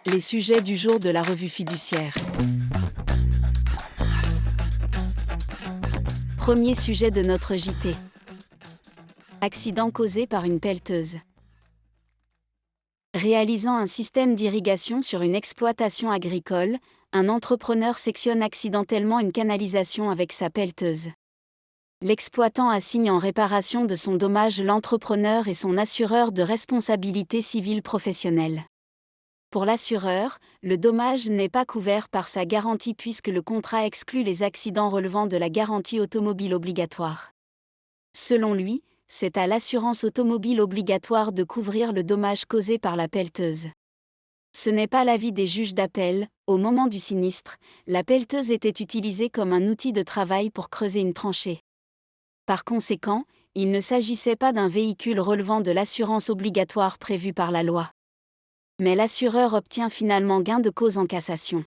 Les sujets du jour de la revue fiduciaire. Premier sujet de notre JT. Accident causé par une pelleteuse. Réalisant un système d'irrigation sur une exploitation agricole, un entrepreneur sectionne accidentellement une canalisation avec sa pelleteuse. L'exploitant assigne en réparation de son dommage l'entrepreneur et son assureur de responsabilité civile professionnelle. Pour l'assureur, le dommage n'est pas couvert par sa garantie puisque le contrat exclut les accidents relevant de la garantie automobile obligatoire. Selon lui, c'est à l'assurance automobile obligatoire de couvrir le dommage causé par la pelleteuse. Ce n'est pas l'avis des juges d'appel. Au moment du sinistre, la pelleteuse était utilisée comme un outil de travail pour creuser une tranchée. Par conséquent, il ne s'agissait pas d'un véhicule relevant de l'assurance obligatoire prévue par la loi. Mais l'assureur obtient finalement gain de cause en cassation.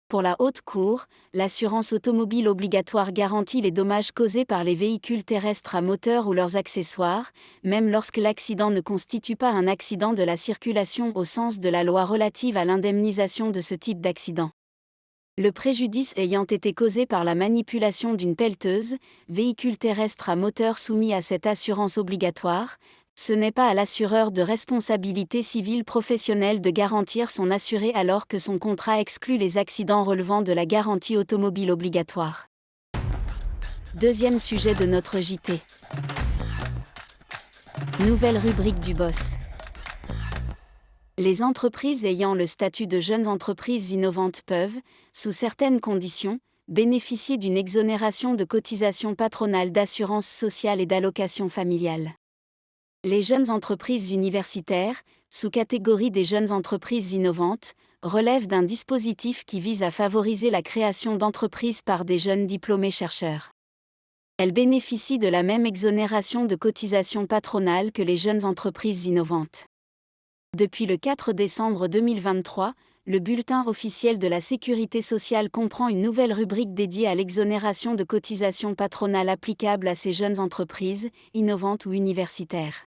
Pour la Haute Cour, l'assurance automobile obligatoire garantit les dommages causés par les véhicules terrestres à moteur ou leurs accessoires, même lorsque l'accident ne constitue pas un accident de la circulation au sens de la loi relative à l'indemnisation de ce type d'accident. Le préjudice ayant été causé par la manipulation d'une pelleteuse, véhicule terrestre à moteur soumis à cette assurance obligatoire, ce n'est pas à l'assureur de responsabilité civile professionnelle de garantir son assuré alors que son contrat exclut les accidents relevant de la garantie automobile obligatoire. Deuxième sujet de notre JT. Nouvelle rubrique du boss. Les entreprises ayant le statut de jeunes entreprises innovantes peuvent, sous certaines conditions, bénéficier d'une exonération de cotisations patronales d'assurance sociale et d'allocations familiales. Les jeunes entreprises universitaires, sous-catégorie des jeunes entreprises innovantes, relèvent d'un dispositif qui vise à favoriser la création d'entreprises par des jeunes diplômés chercheurs. Elles bénéficient de la même exonération de cotisations patronales que les jeunes entreprises innovantes. Depuis le 4 décembre 2023, le bulletin officiel de la Sécurité sociale comprend une nouvelle rubrique dédiée à l'exonération de cotisations patronales applicable à ces jeunes entreprises, innovantes ou universitaires.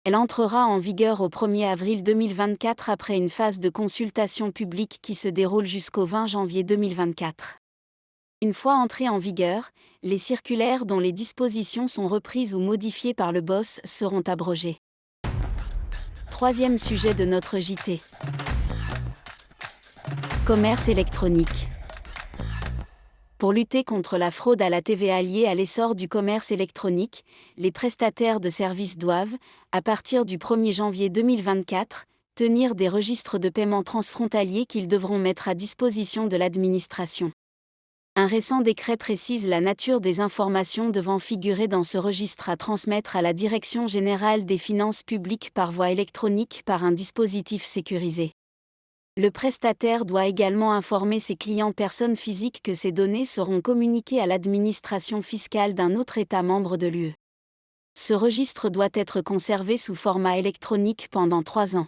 Elle entrera en vigueur au 1er avril 2024 après une phase de consultation publique qui se déroule jusqu'au 20 janvier 2024. Une fois entrées en vigueur, les circulaires dont les dispositions sont reprises ou modifiées par le BOSS seront abrogées. Troisième sujet de notre JT. Commerce électronique. Pour lutter contre la fraude à la TVA liée à l'essor du commerce électronique, les prestataires de services doivent, à partir du 1er janvier 2024, tenir des registres de paiement transfrontaliers qu'ils devront mettre à disposition de l'administration. Un récent décret précise la nature des informations devant figurer dans ce registre à transmettre à la Direction générale des finances publiques par voie électronique par un dispositif sécurisé. Le prestataire doit également informer ses clients personnes physiques que ces données seront communiquées à l'administration fiscale d'un autre État membre de l'UE. Ce registre doit être conservé sous format électronique pendant 3 ans.